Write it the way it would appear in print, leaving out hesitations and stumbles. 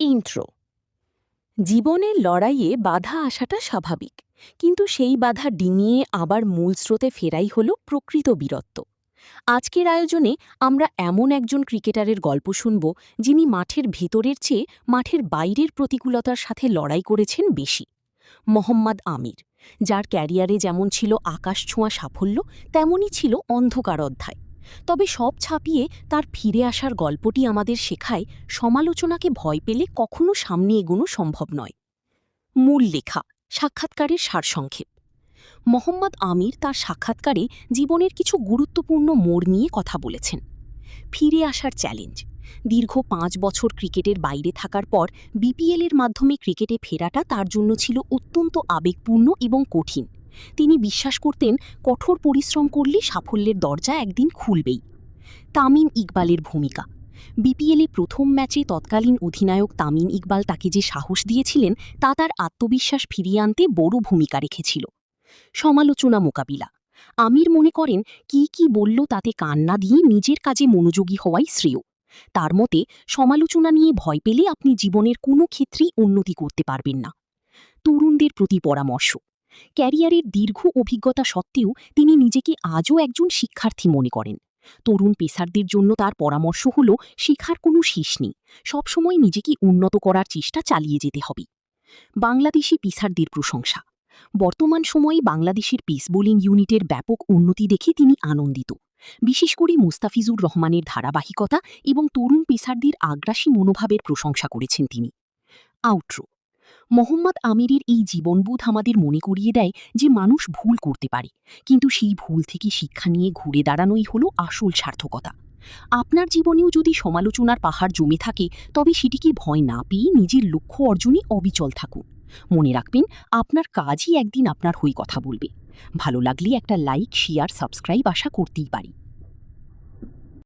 Intro. জীবনের লড়াইয়ে বাধা আসাটা স্বাভাবিক, কিন্তু সেই বাধা ডিঙিয়ে আবার মূল স্রোতে ফেরাই হল প্রকৃত বীরত্ব। আজকের আয়োজনে আমরা এমন একজন ক্রিকেটারের গল্প শুনব যিনি মাঠের ভেতরের চেয়ে মাঠের বাইরের প্রতিকূলতার সাথে লড়াই করেছেন বেশি। মোহাম্মদ আমির, যার ক্যারিয়ারে যেমন ছিল আকাশছোঁয়া সাফল্য, তেমনই ছিল অন্ধকার অধ্যায়। তবে সব ছাপিয়ে তার ফিরে আসার গল্পটি আমাদের শেখায় সমালোচনাকে ভয় পেলে কখনো সামনে এগোনো সম্ভব নয়। মূল লেখা, সাক্ষাৎকারের সারসংক্ষেপ। মোহাম্মদ আমির তার সাক্ষাৎকারে জীবনের কিছু গুরুত্বপূর্ণ মোড় নিয়ে কথা বলেছেন। ফিরে আসার চ্যালেঞ্জ। দীর্ঘ ৫ বছর ক্রিকেটের বাইরে থাকার পর বিপিএলের মাধ্যমে ক্রিকেটে ফেরাটা তার জন্য ছিল অত্যন্ত আবেগপূর্ণ এবং কঠিন। তিনি বিশ্বাস করতেন কঠোর পরিশ্রম করলে সাফল্যের দরজা একদিন খুলবেই। তামিম ইকবালের ভূমিকা। বিপিএলে প্রথম ম্যাচে তৎকালীন অধিনায়ক তামিম ইকবাল তাকে যে সাহস দিয়েছিলেন তা তার আত্মবিশ্বাস ফিরিয়ে আনতে বড় ভূমিকা রেখেছিল। সমালোচনা মোকাবিলা। আমির মনে করেন কি বলল তাতে কান না দিয়ে নিজের কাজে মনোযোগী হওয়াই শ্রেয়। তার মতে সমালোচনা নিয়ে ভয় পেলে আপনি জীবনের কোনো ক্ষেত্রেই উন্নতি করতে পারবেন না। তরুণদের প্রতি পরামর্শ। ক্যারিয়ারের দীর্ঘ অভিজ্ঞতা সত্ত্বেও তিনি নিজেকে আজও একজন শিক্ষার্থী মনে করেন। তরুণ পেসারদের জন্য তার পরামর্শ হল শিখার কোনো শেষ নেই, সবসময় নিজেকে উন্নত করার চেষ্টা চালিয়ে যেতে হবে। বাংলাদেশি পেসারদের প্রশংসা। বর্তমান সময়ে বাংলাদেশের পেস বোলিং ইউনিটের ব্যাপক উন্নতি দেখে তিনি আনন্দিত। বিশেষ করে মুস্তাফিজুর রহমানের ধারাবাহিকতা এবং তরুণ পেসারদের আগ্রাসী মনোভাবের প্রশংসা করেছেন তিনি। আউট্রো। মোহাম্মদ আমিরের এই জীবনবোধ আমাদের মনে করিয়ে দেয় যে মানুষ ভুল করতে পারে, কিন্তু সেই ভুল থেকে শিক্ষা নিয়ে ঘুরে দাঁড়ানোই হল আসল সার্থকতা। আপনার জীবনেও যদি সমালোচনার পাহাড় জমে থাকে, তবে সেটিকে ভয় না পেয়ে নিজের লক্ষ্য অর্জনে অবিচল থাকুন। মনে রাখবেন, আপনার কাজই একদিন আপনার হয়ে কথা বলবে। ভালো লাগলে একটা লাইক, শেয়ার, সাবস্ক্রাইব আশা করতেই পারি।